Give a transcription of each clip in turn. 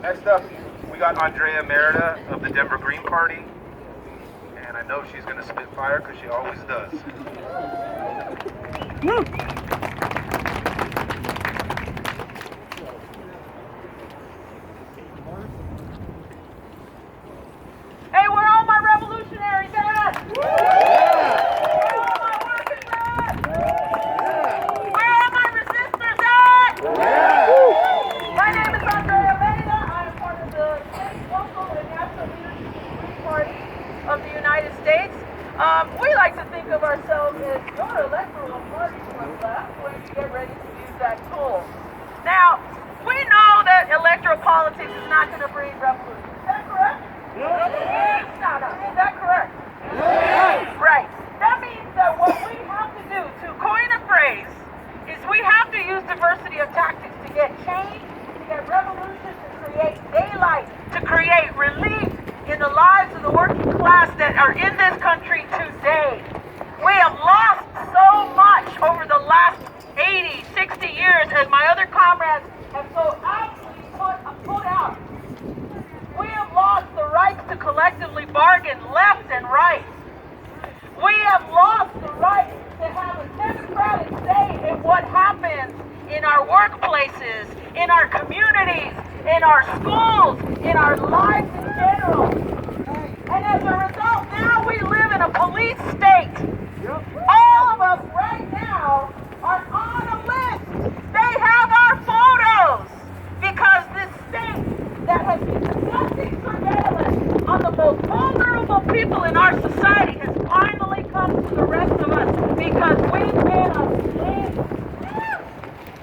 Next up, we got Andrea Merida of the Denver Green Party. And I know she's going to spit fire because she always does. Hey, where are all my revolutionaries at? Where are all my working men? Where are my resistors at? My name is Andrea Merida. I am part of the state, local, and national leadership of the Green Party of the United States. We like to think of ourselves as your electoral party to the left when you get ready to use that tool. Now, we know that electoral politics is not going to bring revolution. Is that correct? No. Is that correct? Yes. Right. That means that what we have to do to coin a phrase is we have to use diversity of tactics to get change, to get revolution, to create daylight, to create relief in the lives of the working class that are in this country today. We have lost so much over the last 80, 60 years, as my other comrades have so aptly put out. We have lost the rights to collectively bargain left and right. We have lost the right to have a democratic say in what happens in our workplaces, in our communities, in our schools, in our lives in general. And as a result, now we live in a police state. All of us right now are on a list. They have our photos because this state that has been conducting surveillance on the most vulnerable people in our society has finally come to the rest of us because we've been asleep.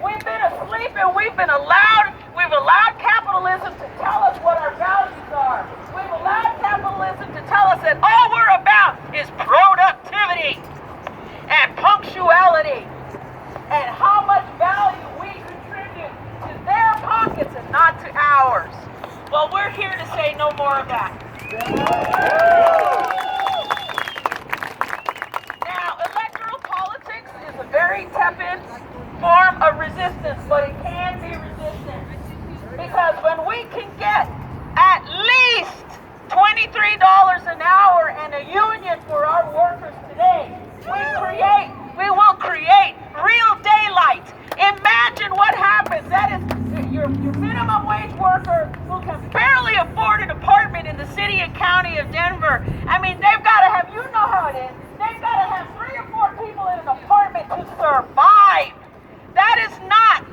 We've been asleep and we've allowed capitalism to tell us what our values are. We've allowed capitalism to tell us that all we're about is productivity and punctuality and how much value we contribute to their pockets and not to ours. Well, we're here to say no more of that. Now, electoral politics is a very tepid form of resistance, but it can be resistant. Because when we can get at least $23 an hour and a union for our workers today, we will create real daylight. Imagine what happens. That is your minimum wage worker who can barely afford an apartment in the city and county of Denver. I mean, they've got to have, you know how it is, they've got to have 3 or 4 people in an apartment to survive. That is not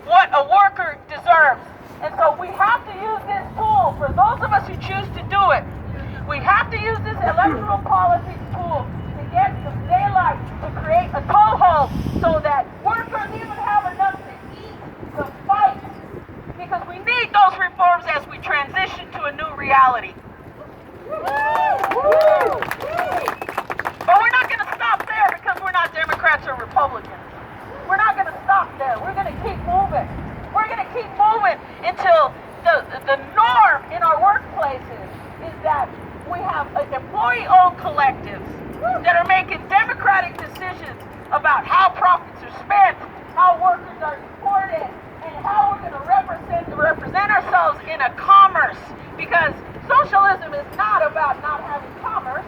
what a worker deserves. And so we have to use this tool for those of us who choose to do it. We have to use this electoral politics tool to get some daylight, to create a toehold so that workers even have enough to eat, to fight. Because we need those reforms as we transition to a new reality. But we're not going to stop there because we're not Democrats or Republicans. We're not going to stop there. We're going to keep moving. We're going to keep moving until the norm in our workplaces is that we have employee-owned collectives that are making democratic decisions about how profits are spent, how workers are supported, and how we're going to represent ourselves in a commerce. Because socialism is not about not having commerce.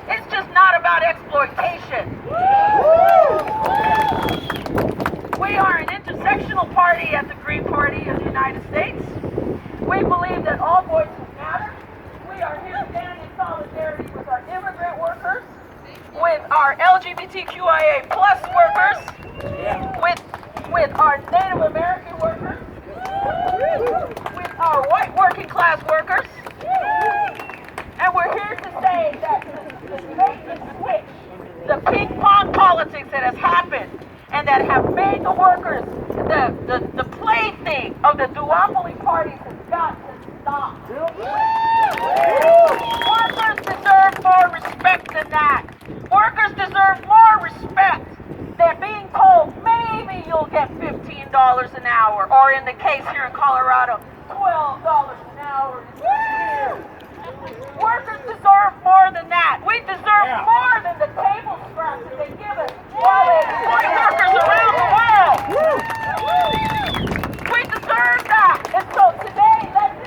It's just not about exploitation. We are an intersectional party at the Green Party of the United States. We believe that all voices matter. We are here standing in solidarity with our immigrant workers, with our LGBTQIA plus workers, with our Native American workers, with our white working class workers. And we're here to say that the bait and switch, the ping pong politics that has happened and that have made the workers the plaything of the duopoly parties has got to stop. Workers deserve more respect than that. Workers deserve more respect than being told maybe you'll get $15 an hour, or in the case here in Colorado, $12 an hour. Workers deserve more than that. We deserve more than the table scraps that they give us while they exploit workers around the world. We deserve that. And so today, let's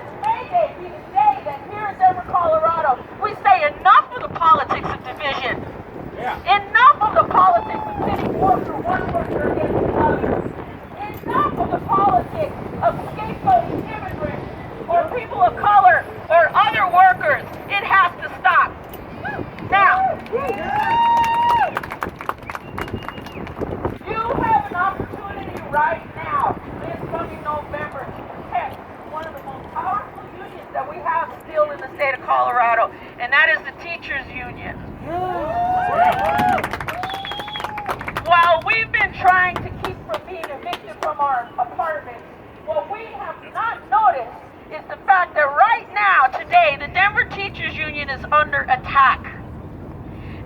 of scapegoating immigrants or people of color or other workers. It has to stop. Now, you have an opportunity right now, this coming November, to protect one of the most powerful unions that we have still in the state of Colorado, and that is the teachers union. While we've been trying to keep from being evicted from our apartments, what we have not noticed is the fact that right now, today, the Denver Teachers Union is under attack.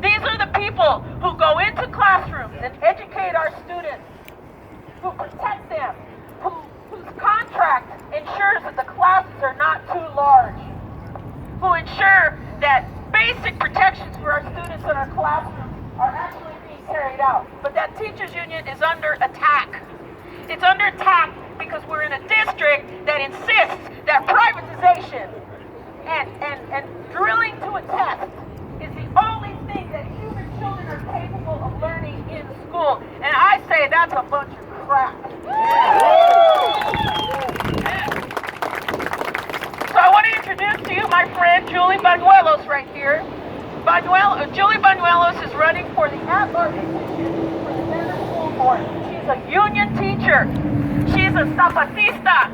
These are the people who go into classrooms and educate our students, who protect them, whose contract ensures that the classes are not too large, who ensure that basic protections for our students in our classrooms are actually being carried out. But that teachers union is under attack. It's under attack because we're in a district that insists that privatization and drilling to a test is the only thing that human children are capable of learning in school. And I say that's a bunch of crap. So I want to introduce to you my friend Julie Banuelos right here. Julie Banuelos is running for the at-large position for the Denver School Board. She's a union teacher. She's a zapatista.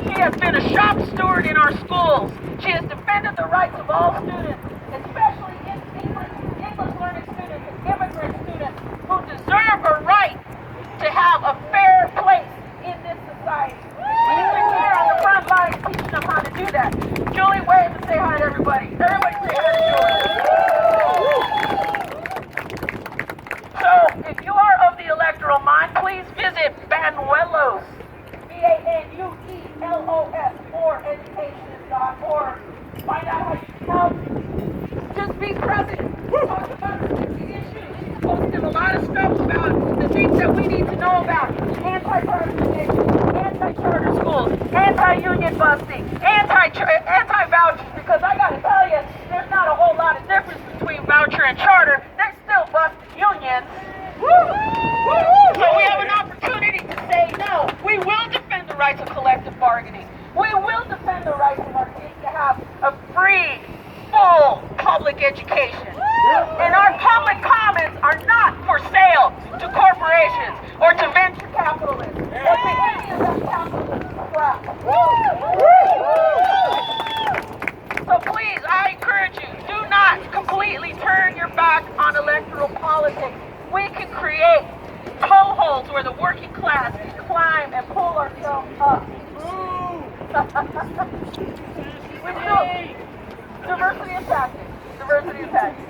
She has been a shop steward in our schools. She has defended the rights of all students, especially English learning students and immigrant students who deserve a right to have a fair place in this society. She's been here on the front lines teaching them how to do that. Julie, wave and say hi to everybody. Everybody say hi to Julie. So, if you are of the electoral mind, please visit Banuelos, BANUELOS, or education.org. Find out how you can help. Just be present. Talk about the issues. Post a lot of stuff about the things that we need to know about. Anti-privatization, anti-charter schools, anti-union busting, anti-vouchers, because I gotta tell you, there's not a whole lot of difference between voucher and charter. They're still busting unions. So we have an opportunity to say no. We will defend the rights of collective bargaining. We will defend the rights of our kids to have a free, full public education. And our public commons are not for sale to corporations or to venture capitalists. Or to any of that capitalist crap. So please, I encourage you, do not completely turn your back on electoral politics. We can create toeholds where the working class can climb and pull ourselves up. We do. Diversity of tactics. Diversity of tactics.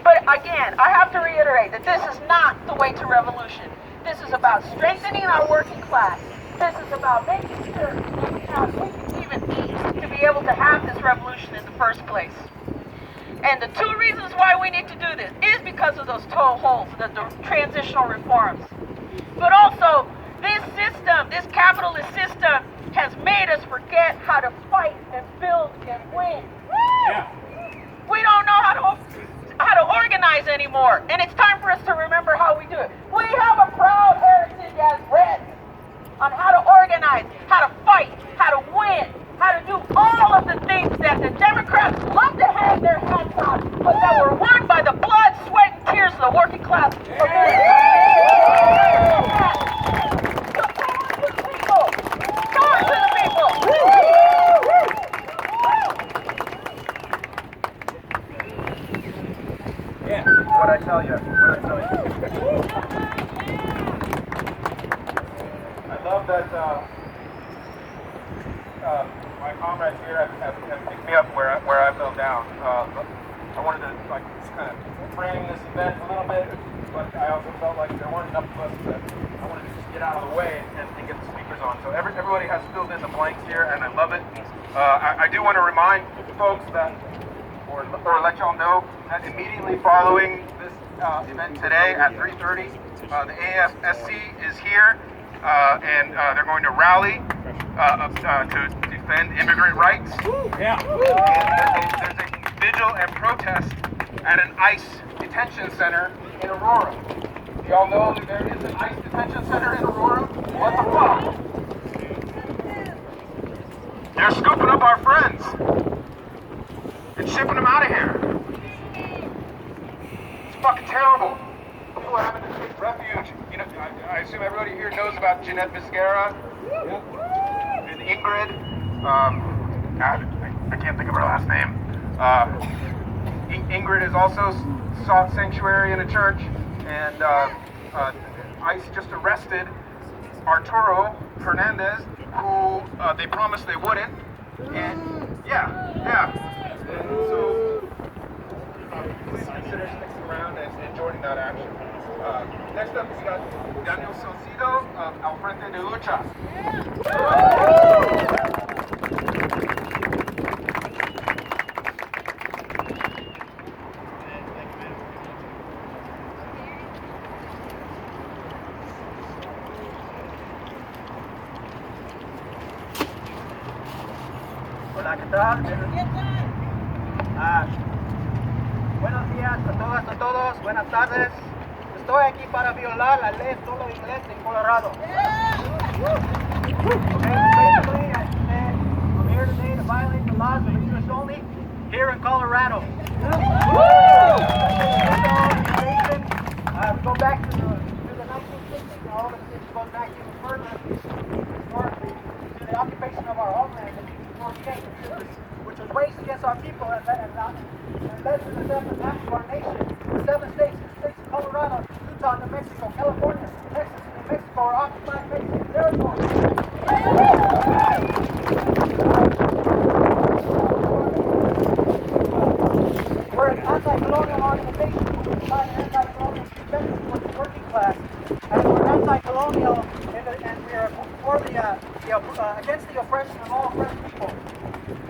But again, I have to reiterate that this is not the way to revolution. This is about strengthening our working class. This is about making sure that we can even eat to be able to have this revolution in the first place. And the two reasons why we need to do this is because of those toeholds, the transitional reforms. But also, this system, this capitalist system, has made us forget how to fight and build and win. Yeah. We don't know how to organize anymore, and it's time for us to remember how we do it. We have a proud heritage as Reds on how to organize, how to fight, how to win, how to do all of the things that the Democrats love to hang their hats on, but that were won by the blood, sweat, and tears of the working class. What I tell you. I love that my comrades here have picked me up where I fell down. I wanted to kind of frame this event a little bit, but I also felt like there weren't enough of us that I wanted to just get out of the way and get the speakers on. So everybody has filled in the blanks here, and I love it. I do want to remind folks that, or let y'all know that immediately following this event today at 3:30, the AFSC is here, and they're going to rally to defend immigrant rights. Yeah. And there's a vigil and protest at an ICE detention center in Aurora. Do y'all know that there is an ICE detention center in Aurora? What the fuck? They're scooping up our friends and shipping them out of here. It's fucking terrible. People are having to take refuge. You know, I assume everybody here knows about Jeanette Viscara and Ingrid. God, I can't think of her last name. Ingrid has also sought sanctuary in a church, and ICE just arrested Arturo Hernandez, who they promised they wouldn't. And yeah. And so please consider sticking around and joining that action. Next up, we got Daniel Salcido al Frente de Lucha. Hola, ¿qué tal? Buenos días a todas, a todos. Buenas tardes. Estoy aquí para violar la ley solo inglés en Colorado. Okay, basically, I'm here today to violate the laws of English only here in Colorado. We go back to the 1960s. All of this goes back even further historically to the occupation of our homeland in 1848, which was waged against our people and led to the death and half of our nation. The 7 states, the states of Colorado, Utah, New Mexico, California, Texas, New Mexico are occupied by territory. We're an anti-colonial organization who provide anti-colonial defense for the working class, and we're anti-colonial, and we are for against the oppression of all oppressed people.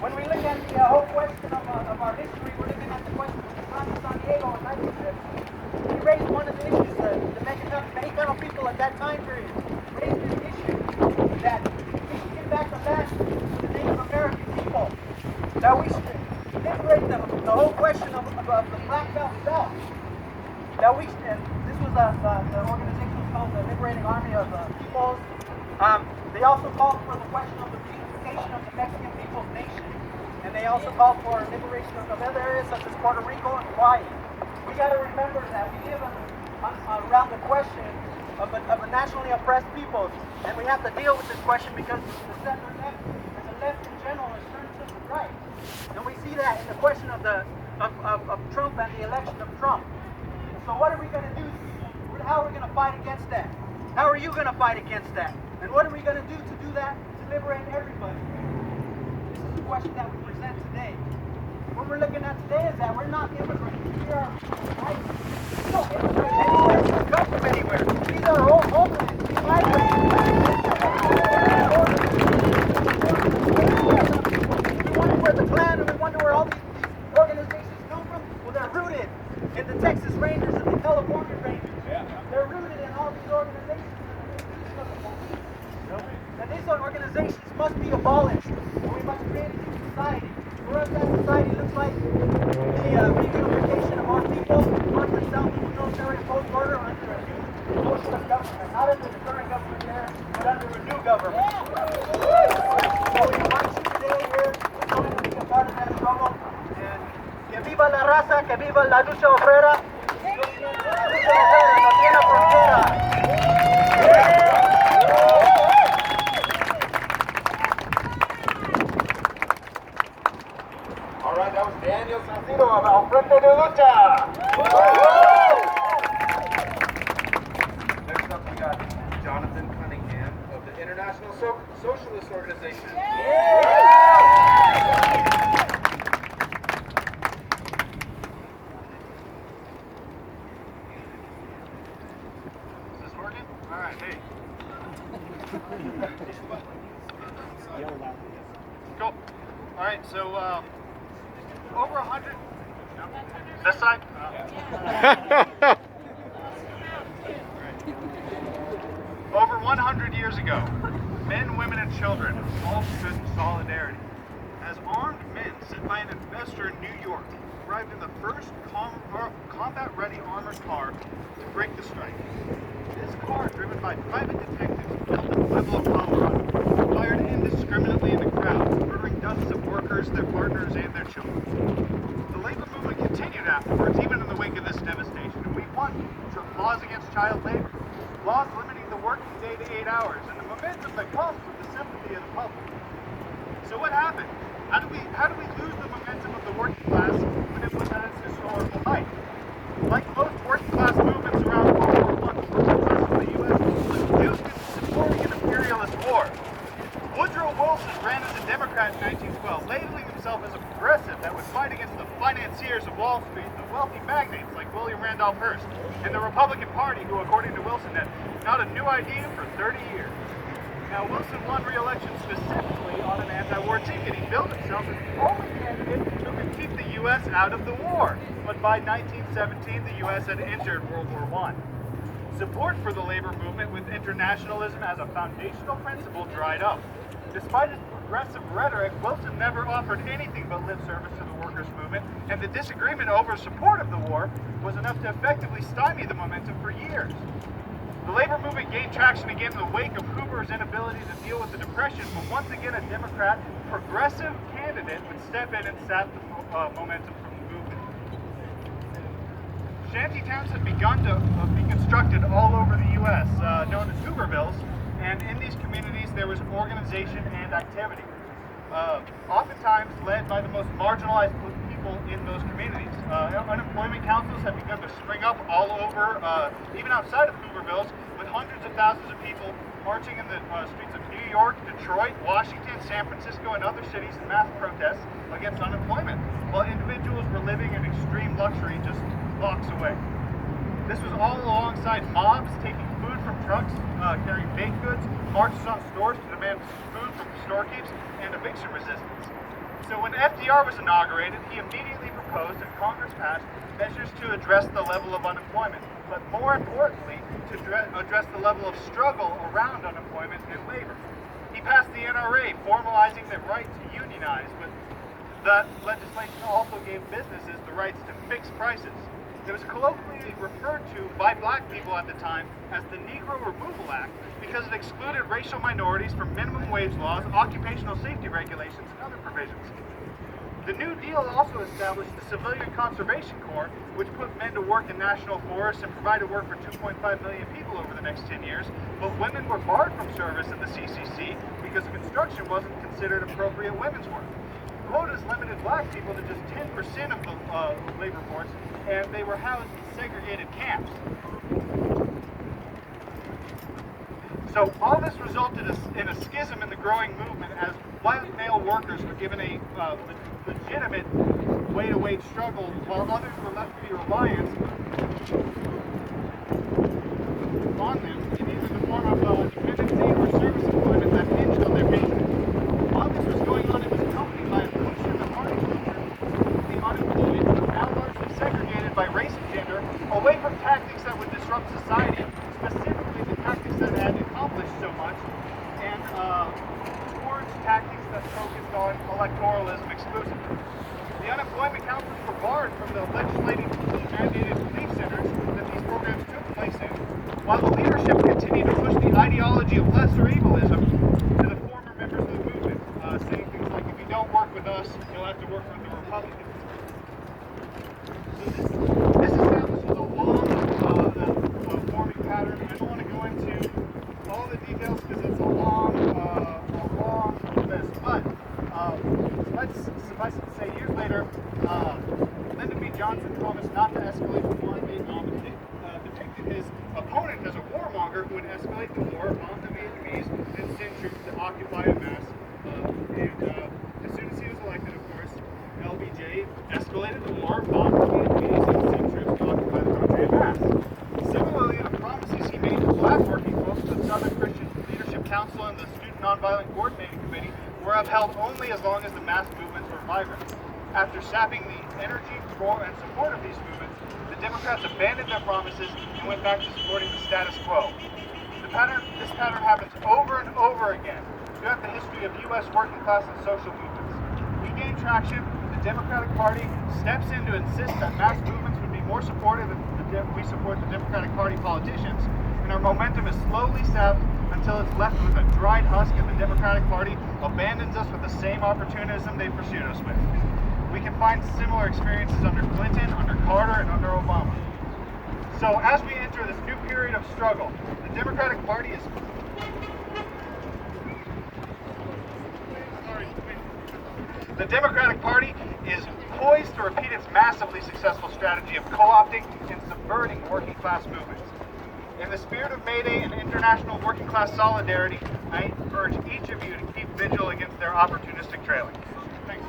When we look at the whole question of our history, we're looking at the question of the time of San Diego in 1950. We raised one of the issues, the Mexicano people at that time period raised this issue that we should give back the land to the Native American people, that we should liberate them, the whole question of the Black Belt South, that we should, and this was the organization was called the Liberating Army of Peoples. They also called for the question of the reunification of the Mexican People's Nation. And they also called for liberation of other areas such as Puerto Rico and Hawaii. We got to remember that we live around the question of a nationally oppressed peoples. And we have to deal with this question because the center left and the left in general is turned to the right. And we see that in the question of Trump and the election of Trump. So what are we going to do? How are we going to fight against that? How are you going to fight against that? And what are we going to do that to liberate everybody? This is the question that we present today. What we're looking at today is that we're not immigrants. We are migrants. We don't immigrate anywhere. We don't come from anywhere. These are all homelands. We migrate. We wonder where the Klan and we wonder where all these organizations come from. Well, they're rooted in the Texas Rangers and the California Rangers. They're rooted in all these organizations. And these organizations must be abolished. We must create a new society. For us, that society looks like the reunification of our people, once and self-military post-order under a new socialist government. Not under the current government there, but under a new government. So we invite you today here to be a part of that struggle. And que viva la raza, que viva la lucha obrera. La lucha obrera no tiene frontera. All right, that was Daniel Salcido of Al Frente de Lucha. Next up, we got Jonathan Cunningham of the International Socialist Organization. Is this working? All right, hey. Cool. All right, so over 100. This side? Over 100 years ago, men, women, and children all stood in solidarity as armed men sent by an investor in New York arrived in the first combat-ready armored car to break the strike. This car, driven by private detectives built in Pueblo, Colorado, fired indiscriminately in the crowd, murdering dozens of workers, their partners, and their children. The labor movement continued afterwards, even in the wake of this devastation, and we won laws against child labor, laws limiting the working day to 8 hours, and the momentum that comes with the sympathy of the public. So what happened? How do we lose the momentum of the working class when it was at its historical height? Like most working class movements around World War I, the working class of the U.S. was duped into supporting an imperialist war. Woodrow Wilson ran as a Democrat in 1912, labeling himself as a progressive that would fight against the financiers of Wall Street, the wealthy magnates like William Randolph Hearst, and the Republican Party, who, according to Wilson, had not a new idea for 30 years. Now, Wilson won re-election specifically on an anti-war ticket. He billed himself as the only candidate who could keep the U.S. out of the war. But by 1917, the U.S. had entered World War I. Support for the labor movement with internationalism as a foundational principle dried up. Despite his progressive rhetoric, Wilson never offered anything but lip service to the workers' movement, and the disagreement over support of the war was enough to effectively stymie the momentum for years. The labor movement gained traction again in the wake of Hoover's inability to deal with the Depression, but once again a Democrat progressive candidate would step in and sap the momentum from the movement. Shanty towns had begun to be constructed all over the U.S., known as Hoovervilles, and in these communities there was organization and activity, oftentimes led by the most marginalized people in those communities. Unemployment councils had begun to spring up all over, even outside of Hoovervilles, with hundreds of thousands of people marching in the streets of New York, Detroit, Washington, San Francisco, and other cities in mass protests against unemployment, while individuals were living in extreme luxury just blocks away. This was all alongside mobs taking food from trucks, carrying baked goods, marches on stores to demand food from storekeepers, and eviction resistance. So when FDR was inaugurated, he immediately proposed and Congress passed measures to address the level of unemployment, but more importantly, to address the level of struggle around unemployment and labor. He passed the NRA, formalizing the right to unionize, but that legislation also gave businesses the rights to fix prices. It was colloquially referred to by black people at the time as the Negro Removal Act because it excluded racial minorities from minimum wage laws, occupational safety regulations, and other provisions. The New Deal also established the Civilian Conservation Corps, which put men to work in national forests and provided work for 2.5 million people over the next 10 years, but women were barred from service in the CCC because construction wasn't considered appropriate women's work. Quotas limited black people to just 10% of the labor force, and they were housed in segregated camps. So all this resulted in a schism in the growing movement as white male workers were given a legitimate way to wage struggle, while others were left to be reliant on them in either the form of dependency or service employment that hinged on their paycheck. While this was going on, it was accompanied by a push in the party culture, the unemployed, now largely segregated by race and gender, away from tactics that would disrupt society, specifically the tactics that had accomplished so much, and towards tactics that focused on electoralism exclusively. The unemployment councils were barred from the legislatively mandated relief centers that these programs took place in, while the leadership continued to push the ideology of lesser evilism to the former members of the movement, saying things like, if you don't work with us, you'll have to work with the Republicans. So this establishes a long forming pattern. I don't want to go into all the details because it's a long list, but let's suffice it to say, years later, Lyndon B. Johnson promised not to escalate the war in Vietnam and depicted his opponent as a warmonger who would escalate the war on the Vietnamese and send troops to occupy a mass. As soon as he was elected, of course, LBJ escalated the war, bombed the Vietnamese, and sent troops to occupy the country en masse. Similarly, the promises he made to black working folks, the Southern Christian Leadership Council and the Student Nonviolent Coordinating Committee, were upheld only as long as the mass movements were vibrant. After sapping the energy and support of these movements, the Democrats abandoned their promises and went back to supporting the status quo. This pattern happens over and over again throughout the history of U.S. working class and social movements. We gain traction, the Democratic Party steps in to insist that mass movements would be more supportive if we support the Democratic Party politicians, and our momentum is slowly sapped until it's left with a dried husk and the Democratic Party abandons us with the same opportunism they pursued us with. We can find similar experiences under Clinton, under Carter, and under Obama. So as we enter this new period of struggle, the Democratic Party is poised to repeat its massively successful strategy of co-opting and subverting working class movements. In the spirit of May Day and international working class solidarity, I urge each of you to keep vigil against their opportunistic trailing. Thanks.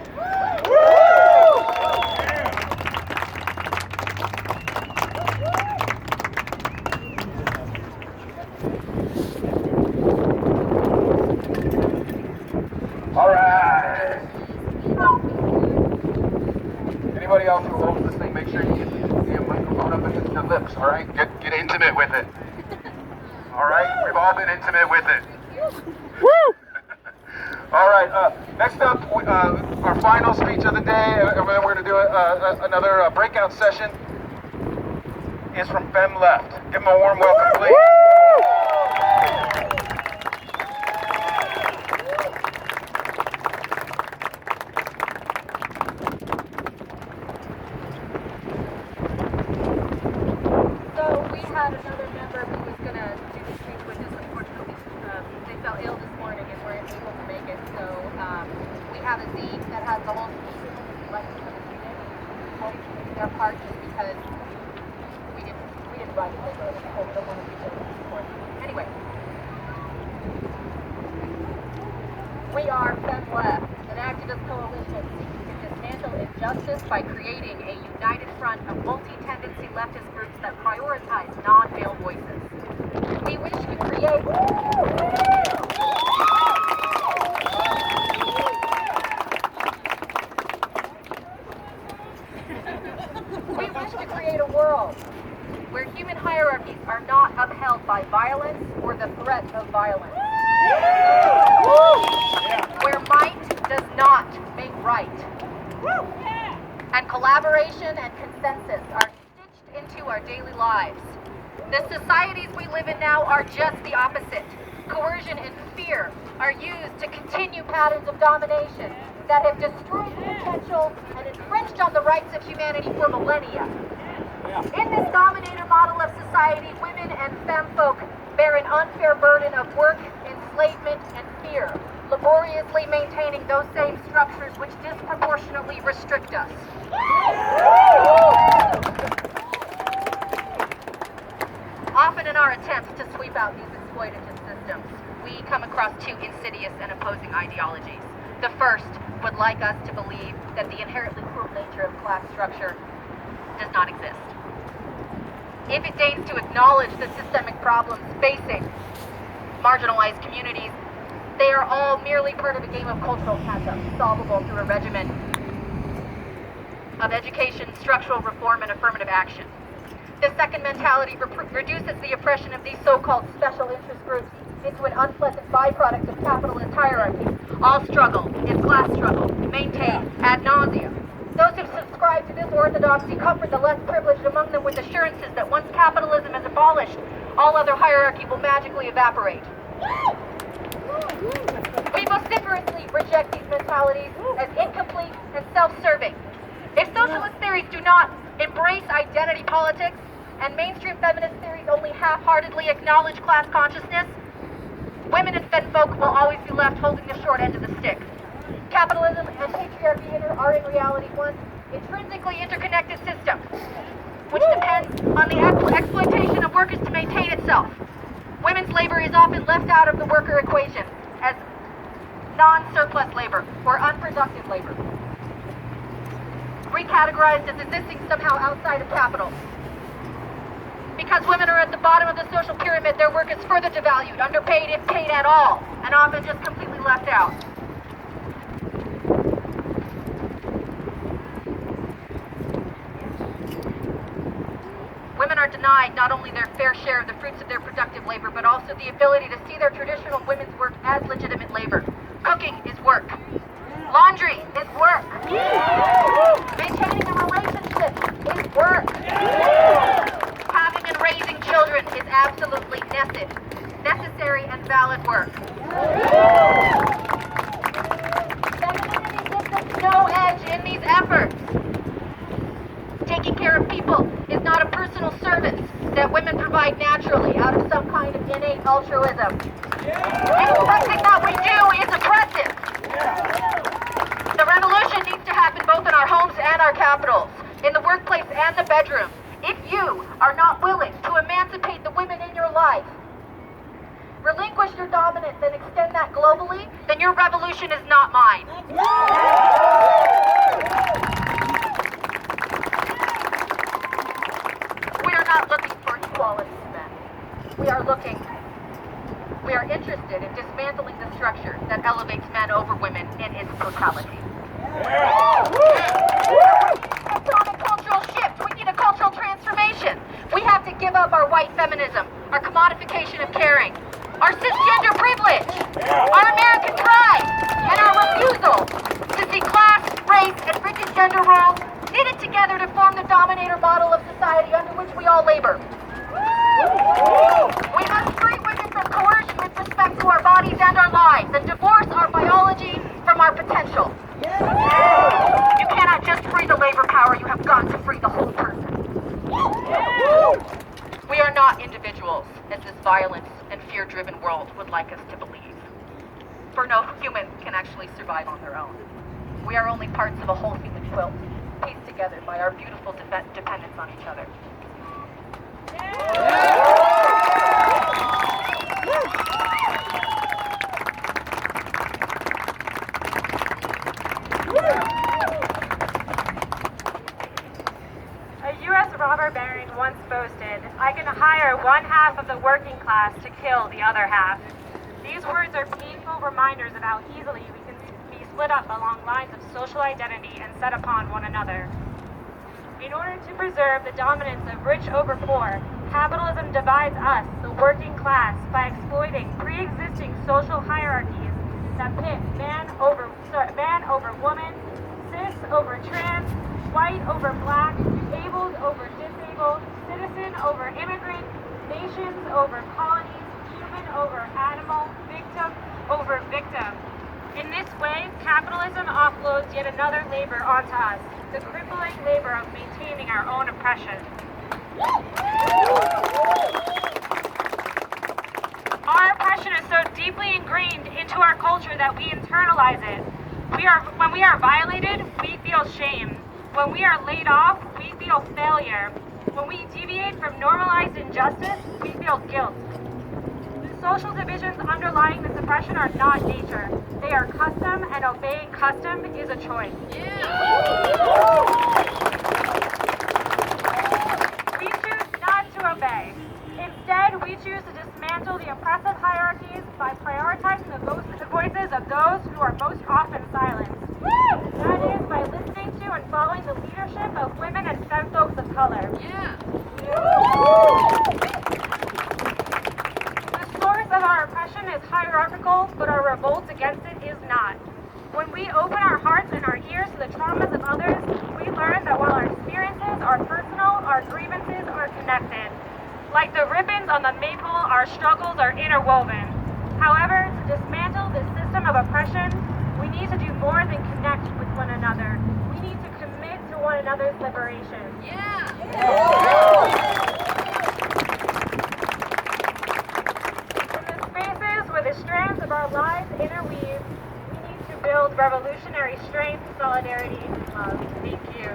All right. Anybody else who holds this thing, make sure you get the microphone up against your lips, all right? Get intimate with it. All right? We've all been intimate with it. Woo! All right, next up, our final speech of the day, and then we're going to do another breakout session, is from Fem Left. Give them a warm welcome, please. Another member who was going to do the speech with us. Unfortunately, they fell ill this morning and weren't able to make it. So we have a zine that has the whole speech and we'd like to come and do it. Their part just because we didn't write it. So we don't want to be there to support. Anyway, we are Fem Left, an activist coalition seeking to dismantle injustice by creating a united front of multi-tendency leftist groups that prioritize non-male voices. We wish to create a world where human hierarchies are not upheld by violence or the threat of violence. Where might does not make right. And collaboration and consensus are stitched into our daily lives. The societies we live in now are just the opposite. Coercion and fear are used to continue patterns of domination that have destroyed potential and infringed on the rights of humanity for millennia. In this dominator model of society, women and femfolk bear an unfair burden of work, enslavement, and fear, laboriously maintaining those same structures which disproportionately restrict us. Often in our attempts to sweep out these exploitative systems, we come across two insidious and opposing ideologies. The first would like us to believe that the inherently cruel nature of class structure does not exist. If it deigns to acknowledge the systemic problems facing marginalized communities, they are all merely part of a game of cultural catch-up, solvable through a regimen of education, structural reform, and affirmative action. The second mentality reduces the oppression of these so-called special interest groups into an unpleasant byproduct of capitalist hierarchy. All struggle is class struggle, maintained ad nauseum. Those who subscribe to this orthodoxy comfort the less privileged among them with assurances that once capitalism is abolished, all other hierarchy will magically evaporate. We vociferously reject these mentalities as incomplete and self-serving. If socialist theories do not embrace identity politics, and mainstream feminist theories only half-heartedly acknowledge class consciousness, women and femfolk will always be left holding the short end of the stick. Capitalism and patriarchy are in reality one intrinsically interconnected system, which depends on the exploitation of workers to maintain itself. Women's labor is often left out of the worker equation as non-surplus labor or unproductive labor, recategorized as existing somehow outside of capital. Because women are at the bottom of the social pyramid, their work is further devalued, underpaid if paid at all, and often just completely left out. Women are denied not only their fair share of the fruits of their productive labor, but also the ability to see their traditional women's work as legitimate labor. Cooking is work. Laundry is work. Maintaining a relationship is work. Having and raising children is absolutely necessary and valid work. Femininity gives us no edge in these efforts. Taking care of people is not a personal service that women provide naturally out of some kind of innate altruism. Expecting that we do is oppressive. The revolution needs to happen both in our homes and our capitals, in the workplace and the bedroom. If you are not willing to emancipate the women in your life, relinquish your dominance and extend that globally, then your revolution is not mine. We are not looking for equality to men. We are interested in dismantling the structure that elevates men over women in its totality. It's on a cultural shift. We need a cultural transformation. We have to give up our white feminism, our commodification of caring, our cisgender privilege, our American pride, and our refusal to see class, race, and rigid gender roles knitted together to form the dominator model of society under which we all labor. We must free women from coercion with respect to our bodies and our lives, and divorce our biology from our potential. You cannot just free the labor power, you have got to free the whole person. We are not individuals, as this violence and fear-driven world would like us to believe. For no human can actually survive on their own. We are only parts of a whole human quilt, pieced together by our beautiful dependence on each other. A U.S. robber baron once boasted, "I can hire one half of the working class to kill the other half." These words are painful reminders of how easily we can be split up along lines of social identity and set upon one another. In order to preserve the dominance of rich over poor, capitalism divides us, the working class, by exploiting pre-existing social hierarchies that pit man over woman, cis over trans, white over black, abled over disabled, citizen over immigrant, nations over colonies, human over animal, victim over victim. In this way, capitalism offloads yet another labor onto us, the crippling labor of maintaining our own oppression. Our oppression is so deeply ingrained into our culture that we internalize it. When we are violated, we feel shame. When we are laid off, we feel failure. When we deviate from normalized injustice, we feel guilt. The social divisions underlying this oppression are not nature. They are custom, and obeying custom is a choice. We choose not to obey. Instead, we choose to dismantle the oppressive hierarchies by prioritizing the voices of those who are most often silenced. That is, by listening to and following the leadership of women and femme folks of color. The source of our oppression is hierarchical, but our revolt against it is not. When we open our hearts and our ears to the traumas of others, we learn that while our experiences are personal, our grievances are connected. Like the ribbons on the maple, our struggles are interwoven. However, to dismantle this system of oppression, we need to do more than connect with one another. We need to commit to one another's liberation. In the spaces where the strands of our lives interweave, we need to build revolutionary strength, solidarity, and love. Thank you.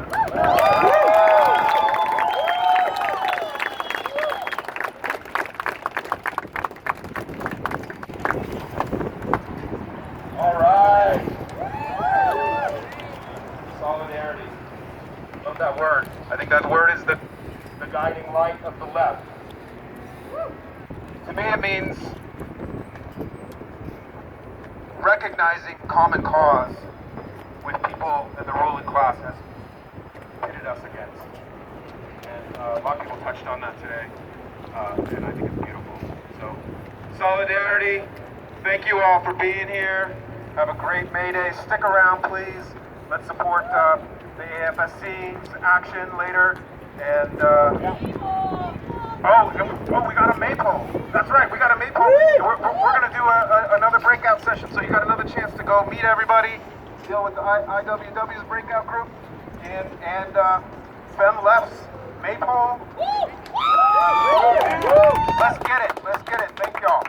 All right. Solidarity. Love that word. I think that word is the guiding light of the left. To me, it means recognizing common cause with people that the ruling class has pitted us against. And a lot of people touched on that today, and I think it's beautiful. So, solidarity. Thank you all for being here. Have a great May Day. Stick around, please. Let's support the AFSC's action later. And we got a maypole. That's right, we got a maypole. We're going to do another breakout session, so you got another chance to go meet everybody, deal with the IWW's breakout group, and Fem Left's maypole. Let's get it. Thank y'all.